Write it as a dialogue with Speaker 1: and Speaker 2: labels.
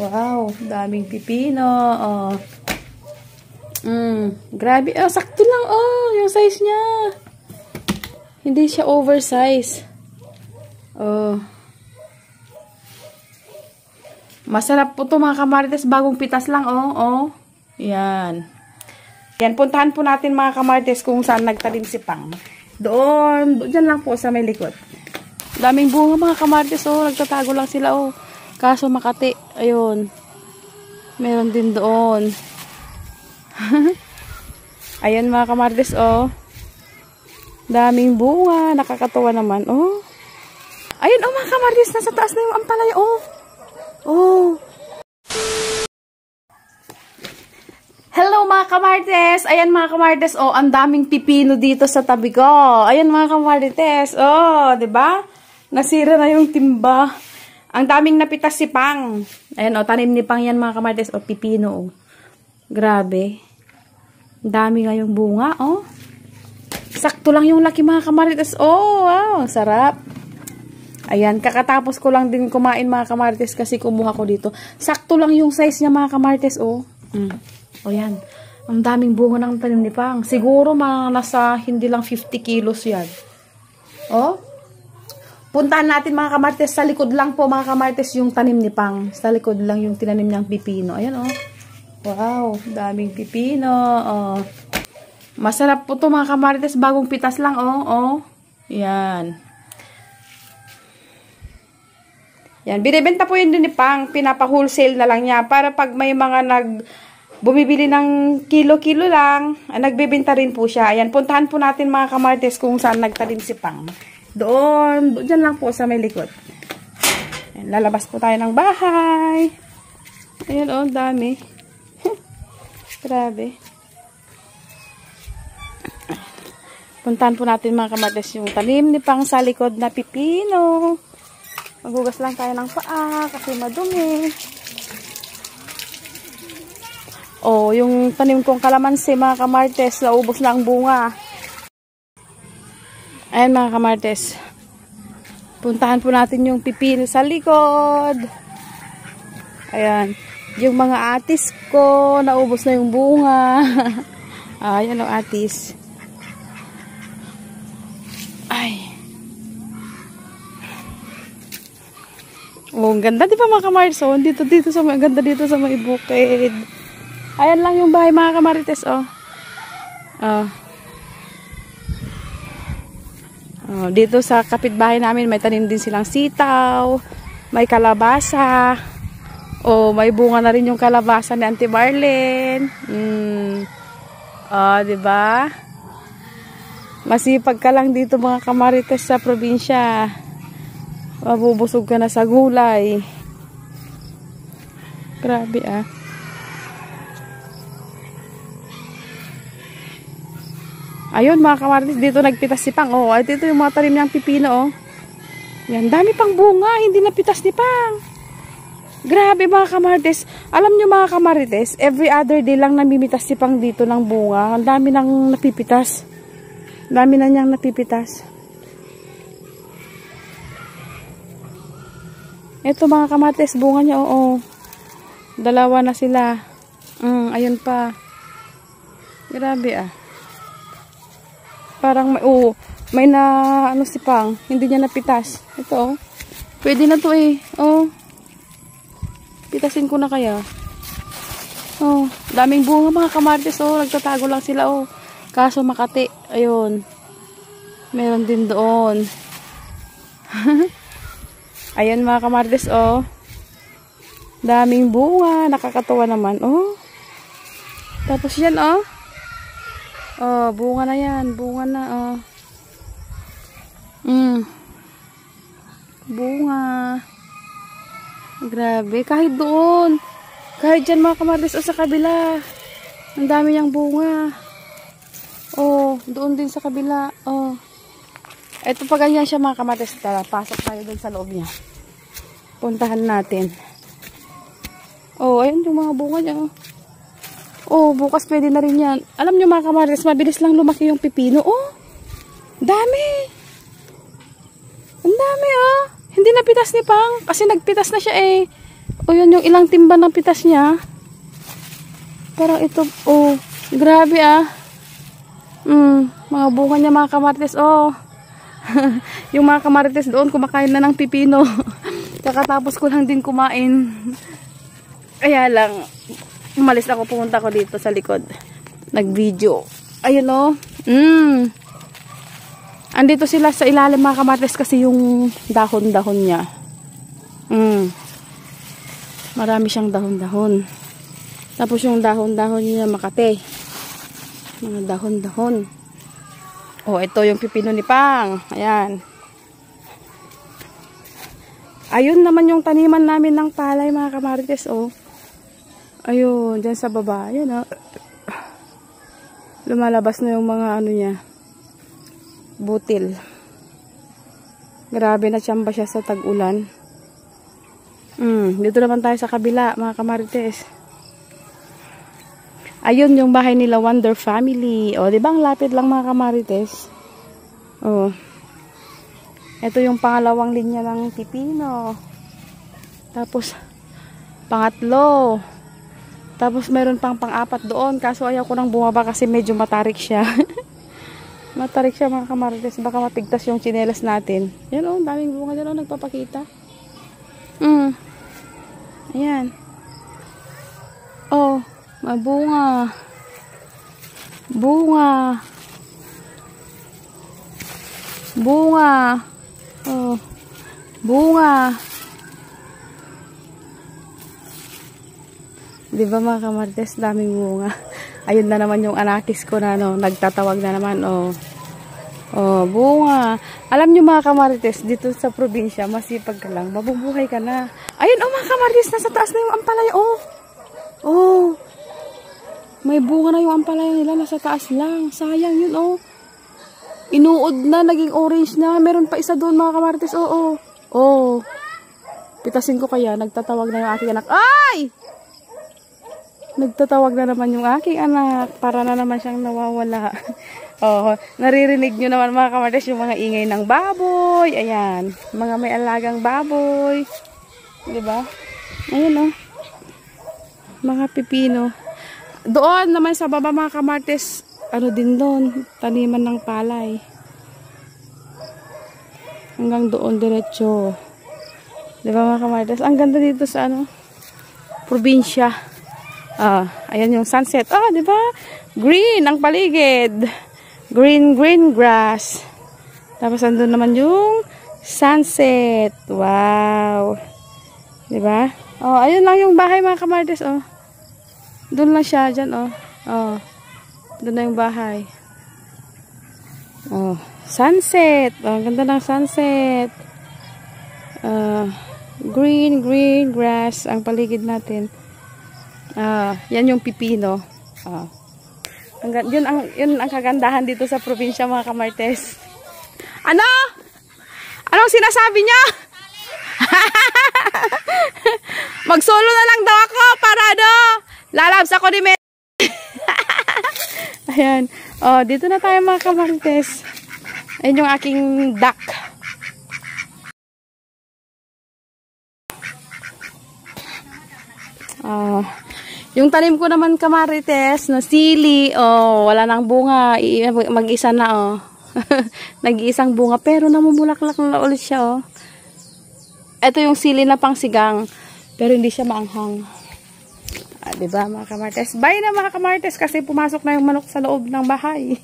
Speaker 1: Wow, daming pipino. Oh. Grabe. Oh, sakto lang. Oh, yung size niya. Hindi siya oversize. Oh. Masarap po to mga kamarites. Bagong pitas lang. Oh, oh. Yan. Yan, puntahan po natin mga kamarites kung saan nagtanim si Pang. Doon. Diyan lang po sa may likod. Daming bunga mga kamarites. Oh, nagtatago lang sila. Oh. Kaso Makati. Ayun. Meron din doon. Ayan mga kamarites. Oh. Daming bunga. Nakakatawa naman. Oh. Ayun oh mga kamarites. Nasa taas na yung ampalaya. Oh. Oh. Hello mga kamarites. Ayan mga kamarites. Oh, ang daming pipino dito sa tabi ko. Ayan mga kamarites. Oh, 'di ba? Nasira na yung timba. Ang daming napitas si Pang. Ayan oh, tanim ni Pang yan mga kamarites. Oh, pipino oh. Grabe. Ang dami nga yung bunga oh. Sakto lang yung laki mga kamarites. Oh, wow, sarap. Ayan, kakatapos ko lang din kumain mga kamarites kasi kumuha ko dito. Sakto lang yung size niya mga kamarites oh. O yan. Ang daming bunga ng tanim ni Pang. Siguro mga nasa hindi lang 50 kilos yan. Oh. Puntahan natin mga kamarites. Sa likod lang po mga kamarites yung tanim ni Pang. Sa likod lang yung tinanim niyang pipino. Ayan oh. Wow. Daming pipino. Oh. Masarap po to mga kamarites. Bagong pitas lang oh. Oh. Yan. Yan. Binibenta po yun din ni Pang. Pinapa-wholesale na lang niya. Para pag may mga bumibili ng kilo-kilo lang, nagbebenta rin po siya. Ayan, puntahan po natin mga kamarites kung saan nagtanim si Pang. Doon, dyan lang po sa may likod. Ayan, lalabas po tayo ng bahay. Ayan oh, dami. Grabe. Puntahan po natin mga kamarites yung tanim ni Pang sa likod na pipino. Maghugas lang tayo ng paa kasi madumi. Oh, yung tanim kong kalamansi mga kamarites, naubos na ang bunga. Ayan mga kamarites. Puntahan po natin yung pipino sa likod. Ayan. Yung mga atis ko, naubos na yung bunga. Ayan ang atis. Ay. Oh, ang ganda di ba mga kamarites? Oh, dito sa may ganda dito sa may bukid. Ayan lang yung bahay mga kamarites, oh. Oh, dito sa kapitbahay namin may tanim din silang sitaw, may kalabasa. Oh, may bunga na rin yung kalabasa ni Auntie Marlene. Oh, 'di ba? Masipag ka lang dito mga kamarites sa probinsya. Mabubusog ka na sa gulay. Grabe ah. Ayun mga kamarites, dito nagpitas si Pang. Oh, at ito yung mga tanim niyang pipino oh. Yan, dami pang bunga, hindi napitas ni Pang. Grabe mga kamarites. Alam niyo mga kamarites, every other day lang namimitas si Pang dito ng bunga. Ang dami nang napipitas. Dami na niyang napipitas. Ito mga kamarites, bunga niya oo. Dalawa na sila. Ayun pa. Grabe ah. Parang may na ano si Pang, hindi niya napitas. Ito oh. Pwede na to eh. Oh. Pitasin ko na kaya. Oh, daming bunga mga kamarites oh, nagtatago lang sila oh. Kaso Makati, ayun. Meron din doon. Ayun mga kamarites oh. Daming bunga, nakakatawa naman oh. Tapos yan oh. Oh, bunga na yan. Bunga na, oh. Bunga. Grabe. Kahit doon. Kahit dyan mga kamarites, oh, sa kabila. Ang dami niyang bunga. Oh, doon din sa kabila. Oh. Ito pa ganyan siya mga kamarites. Tara, pasok tayo doon sa loob niya. Puntahan natin. Oh, ayun yung mga bunga niya, oh. Oh, bukas pwede na rin yan. Alam nyo mga kamarites, mabilis lang lumaki yung pipino. Oh, dami. Ang dami oh. Hindi napitas ni Pang. Kasi nagpitas na siya eh. O, yun yung ilang timba ng pitas niya. Parang ito, oh, grabe ah. Mga bunga niya mga kamarites, oh. Yung mga kamarites doon, kumakain na ng pipino. Kakatapos ko lang din kumain. Kaya lang, umalis ako, pumunta ko dito sa likod. Nag-video. Ayun oh. Andito sila sa ilalim mga kamarites kasi yung dahon-dahon niya. Marami siyang dahon-dahon. Tapos yung dahon-dahon niya makate. Mga dahon-dahon. Oh, ito yung pipino ni Pang. Ayan. Ayun naman yung taniman namin ng palay mga kamarites, oh. Ayun, dyan sa baba. Ayan, oh. Lumalabas na yung mga ano niya. Butil. Grabe na tsamba siya sa tag-ulan. Dito naman tayo sa kabila, mga kamarites. Ayun yung bahay nila Wonder Family. O, di ba ang lapit lang mga kamarites? O. Ito yung pangalawang linya ng pipino. Tapos, pangatlo. Tapos, meron pang pang-apat doon. Kaso, ayaw ko nang bumaba kasi medyo matarik siya. Matarik siya mga kamarites. Baka mapigtas yung tsinelas natin. Yan o, daming bunga dyan o, nagpapakita. Ayan. Oh. Mabunga. Bunga. Bunga. Oh. Bunga. Diba mga kamarites, daming bunga. Ayun na naman yung anakis ko na no, nagtatawag na naman. Oh. Oh, bunga. Alam nyo mga kamarites, dito sa probinsya, masipag ka lang, mabubuhay ka na. Ayun oh mga kamarites, nasa taas na yung ampalaya. Oh. Oh. May bunga na yung ampalaya nila, nasa taas lang. Sayang yun, oh. Inuod na, naging orange na. Meron pa isa doon, mga kamarites. Oh, oh. Oh. Pitasin ko kaya, nagtatawag na yung aking anak. Ay! Nagtatawag na naman yung aking anak. Para na naman siyang nawawala. Oh, naririnig nyo naman, mga kamarites, yung mga ingay ng baboy. Ayan. Mga may alagang baboy. Diba? Ayun, oh. Mga pipino. Doon naman sa baba mga kamarites, ano din doon, taniman ng palay. Hanggang doon diretso. Diba mga kamarites? Ang ganda dito sa ano, probinsya. Ayan yung sunset. Diba? Green ang paligid. Green, green grass. Tapos andun naman yung sunset. Wow. Diba? Ayun lang yung bahay mga kamarites. Doon lang siya, dyan, oh. Doon na yung bahay. Sunset. Ang ganda ng sunset. Green, green grass ang paligid natin. Yan yung pipino. Yun ang kagandahan dito sa probinsya, mga kamarites. Ano? Anong sinasabi niya? Magsolo na lang daw ako para lalabs ako ni Ayan. Dito na tayo mga kamarites. Ayan yung aking duck. Yung tanim ko naman kamarites na sili, wala nang bunga. Mag-isa na, nag-iisang bunga. Pero namumulaklak na ulit siya, Ito yung sili na pangsigang. Pero hindi siya maanghang. Diba mga kamarites? Bye na mga kamarites kasi pumasok na yung manok sa loob ng bahay.